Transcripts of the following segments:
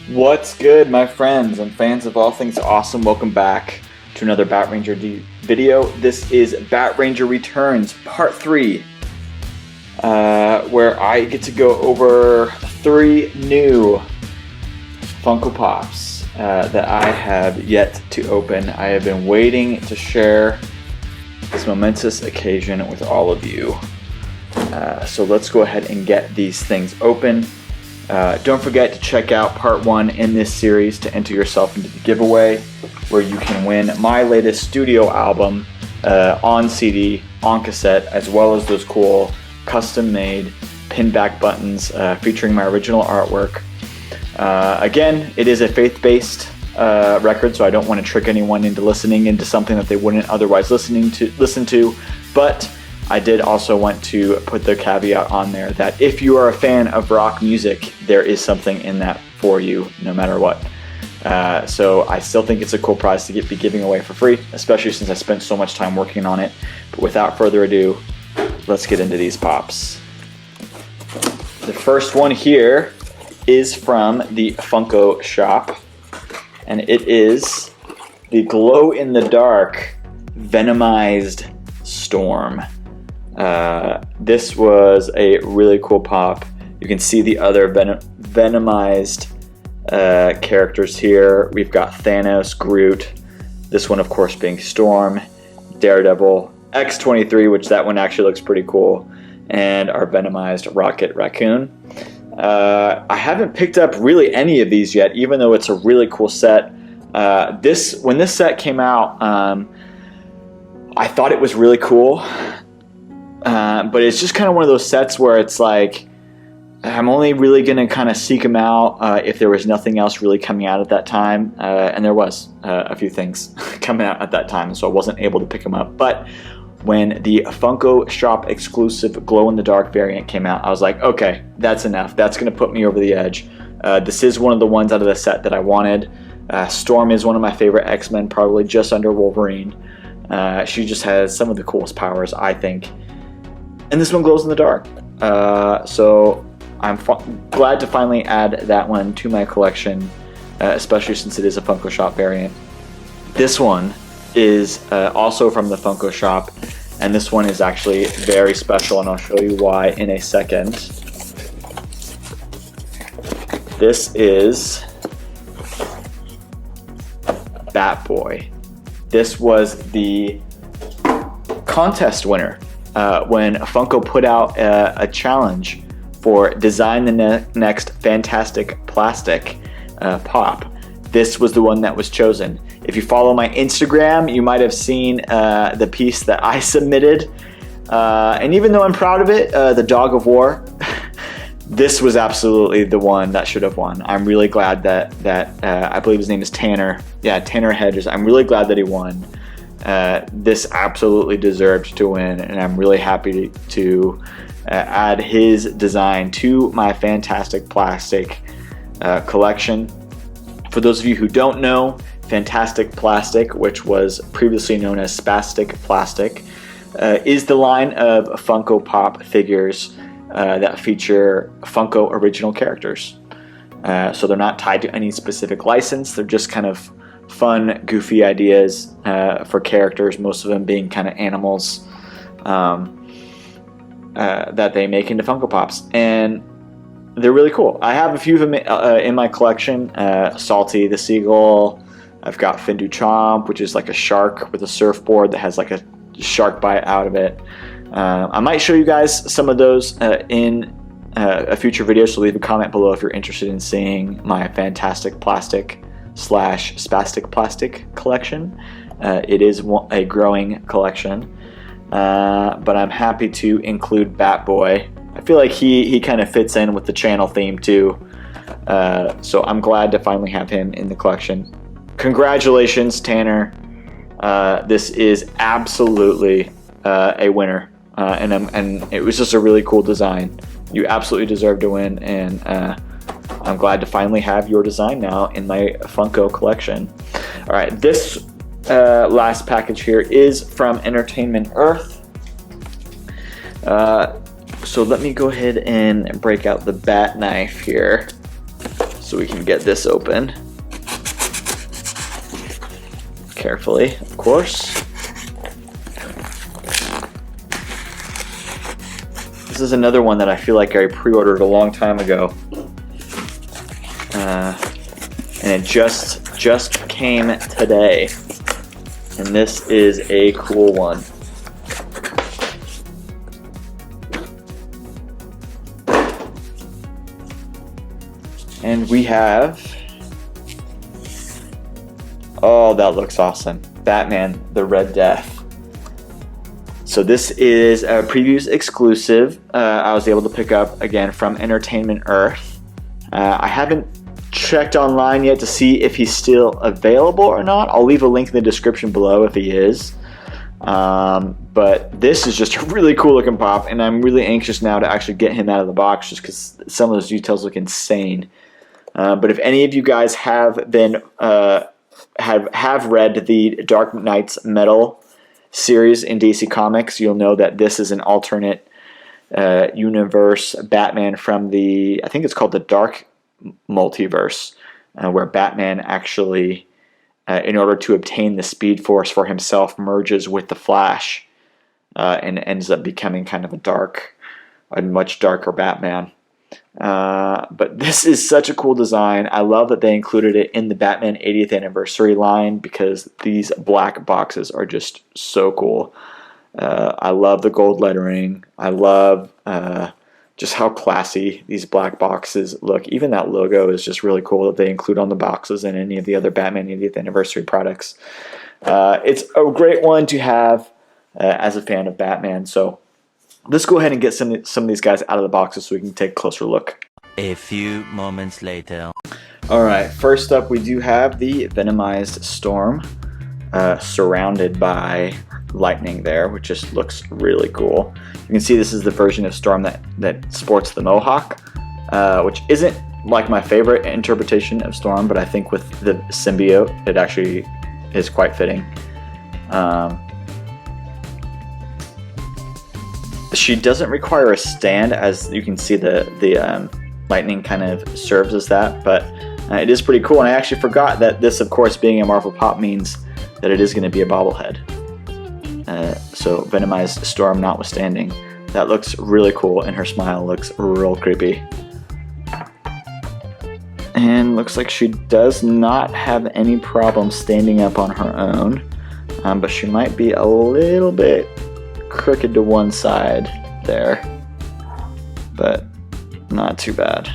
What's good, my friends and fans of all things awesome? Welcome back to another BatRanger video. This is BatRanger Returns Part 3, where I get to go over 3 new Funko Pops that I have yet to open. I have been waiting to share this momentous occasion with all of you. So let's go ahead and get these things open. Don't forget to check out part 1 in this series to enter yourself into the giveaway, where you can win my latest studio album on CD, on cassette, as well as those cool custom-made pin-back buttons featuring my original artwork. Again, it is a faith-based record, so I don't want to trick anyone into listening into something that they wouldn't otherwise listen to, but I did also want to put the caveat on there that if you are a fan of rock music, there is something in that for you, no matter what. So I still think it's a cool prize to be giving away for free, especially since I spent so much time working on it. But without further ado, let's get into these pops. The first one here is from the Funko shop, and it is the glow-in-the-dark Venomized Storm. This was a really cool pop. You can see the other Venomized characters here. We've got Thanos, Groot, this one of course being Storm, Daredevil, X-23, which that one actually looks pretty cool, and our Venomized Rocket Raccoon. I haven't picked up really any of these yet, even though it's a really cool set. When this set came out, I thought it was really cool. But it's just kind of one of those sets where it's like, I'm only really going to kind of seek them out if there was nothing else really coming out at that time. And there was a few things coming out at that time, so I wasn't able to pick them up. But when the Funko Shop exclusive glow-in-the-dark variant came out, I was like, okay, that's enough. That's going to put me over the edge. This is one of the ones out of the set that I wanted. Storm is one of my favorite X-Men, probably just under Wolverine. She just has some of the coolest powers, I think. And this one glows in the dark. So I'm glad to finally add that one to my collection, especially since it is a Funko Shop variant. This one is also from the Funko Shop, and this one is actually very special, and I'll show you why in a second. This is Batboy. This was the contest winner. When Funko put out a challenge for design the next fantastic plastic pop, this was the one that was chosen. If you follow my Instagram, you might have seen the piece that I submitted, and even though I'm proud of it, the Dog of War, this was absolutely the one that should have won. I'm really glad that I believe his name is Tanner. Yeah, Tanner Hedges. I'm really glad that he won. This absolutely deserved to win, and I'm really happy to add his design to my fantastic plastic collection. For those of you who don't know, Fantastic Plastic, which was previously known as Spastic Plastic, is the line of Funko Pop figures that feature Funko original characters. So they're not tied to any specific license, they're just kind of fun, goofy ideas for characters, most of them being kind of animals that they make into Funko Pops, and they're really cool. I have a few of them in my collection. Salty the Seagull. I've got Finduchomp, which is like a shark with a surfboard that has like a shark bite out of it. I might show you guys some of those in a future video, so leave a comment below if you're interested in seeing my Fantastic Plastic / Spastic Plastic collection. It is a growing collection, but I'm happy to include Batboy. I feel like he kind of fits in with the channel theme too, so I'm glad to finally have him in the collection. Congratulations, Tanner. This is absolutely a winner, and it was just a really cool design. You absolutely deserve to win, and I'm glad to finally have your design now in my Funko collection. All right, this last package here is from Entertainment Earth. So let me go ahead and break out the bat knife here So we can get this open. Carefully, of course. This is another one that I feel like I pre-ordered a long time ago. And it just came today. And this is a cool one. And we have, oh, that looks awesome. Batman, the Red Death. So this is a previews exclusive. I was able to pick up again from Entertainment Earth. I haven't checked online yet to see if he's still available or not. I'll leave a link in the description below if he is. But this is just a really cool looking pop, and I'm really anxious now to actually get him out of the box just because some of those details look insane. But if any of you guys have been have read the Dark Knight's Metal series in DC Comics, you'll know that this is an alternate universe Batman from the, I think it's called the Dark Multiverse, where Batman actually, in order to obtain the Speed Force for himself, merges with the Flash and ends up becoming kind of a much darker Batman. But this is such a cool design. I love that they included it in the Batman 80th anniversary line because these black boxes are just so cool. I love the gold lettering. I love just how classy these black boxes look. Even that logo is just really cool that they include on the boxes and any of the other Batman 80th anniversary products. It's a great one to have as a fan of Batman. So let's go ahead and get some of these guys out of the boxes so we can take a closer look. A few moments later. Alright, first up we do have the Venomized Storm surrounded by lightning there, which just looks really cool. You can see this is the version of Storm that sports the Mohawk, which isn't like my favorite interpretation of Storm, but I think with the symbiote it actually is quite fitting. She doesn't require a stand, as you can see the lightning kind of serves as that, but it is pretty cool. And I actually forgot that this, of course, being a Marvel Pop means that it is going to be a bobblehead. So Venomized Storm notwithstanding, that looks really cool, and her smile looks real creepy. And looks like she does not have any problem standing up on her own, but she might be a little bit crooked to one side there, but not too bad.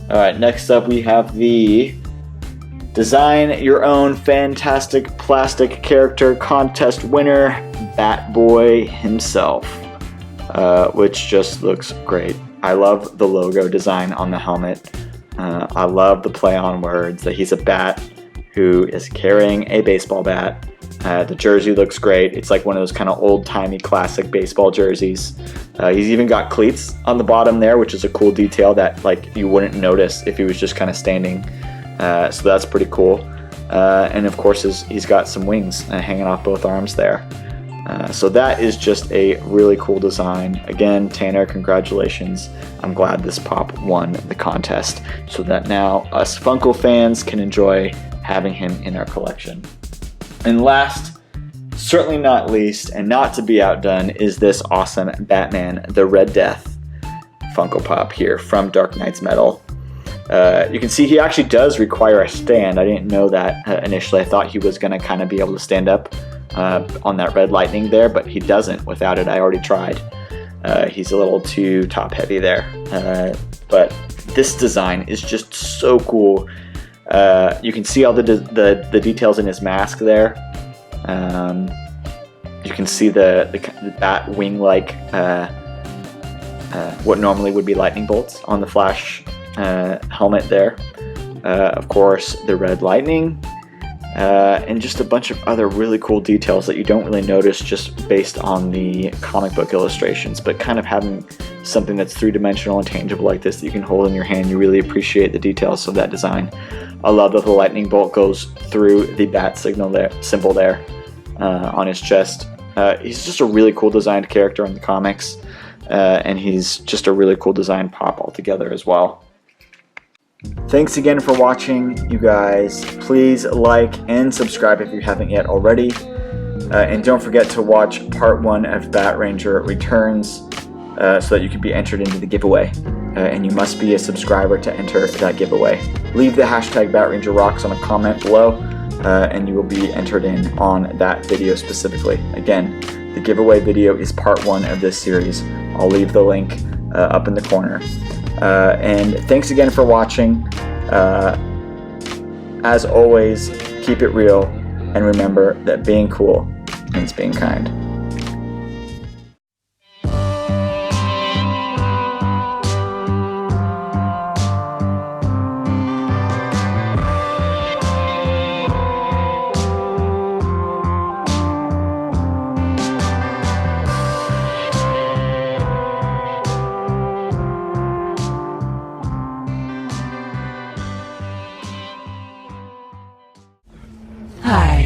Alright, next up we have the Design Your Own Fantastic Plastic Character Contest winner, Batboy himself, which just looks great. I love the logo design on the helmet. I love the play on words that he's a bat who is carrying a baseball bat. The jersey looks great. It's like one of those kind of old-timey classic baseball jerseys. He's even got cleats on the bottom there, which is a cool detail that like you wouldn't notice if he was just kind of standing. So that's pretty cool. And of course he's got some wings hanging off both arms there. So that is just a really cool design. Again, Tanner, congratulations. I'm glad this pop won the contest so that now us Funko fans can enjoy having him in our collection. And last, certainly not least, and not to be outdone, is this awesome Batman, the Red Death Funko Pop here from Dark Knight's Metal. You can see he actually does require a stand. I didn't know that initially. I thought he was going to kind of be able to stand up on that red lightning there, but he doesn't without it. I already tried. He's a little too top heavy there. But this design is just so cool. You can see all the details in his mask there. You can see the bat wing-like, what normally would be lightning bolts on the Flash helmet there. Of course, the red lightning, and just a bunch of other really cool details that you don't really notice just based on the comic book illustrations, but kind of having something that's three-dimensional and tangible like this that you can hold in your hand, you really appreciate the details of that design. I love that the lightning bolt goes through the bat symbol there on his chest. He's just a really cool designed character in the comics, and he's just a really cool design pop altogether as well. Thanks again for watching, you guys. Please like and subscribe if you haven't yet already. And don't forget to watch part 1 of BatRanger Returns so that you can be entered into the giveaway. And you must be a subscriber to enter that giveaway. Leave the hashtag BatRangerRocks on a comment below, and you will be entered in on that video specifically. Again, the giveaway video is part 1 of this series. I'll leave the link up in the corner. And thanks again for watching. As always, keep it real, and remember that being cool means being kind. Hi,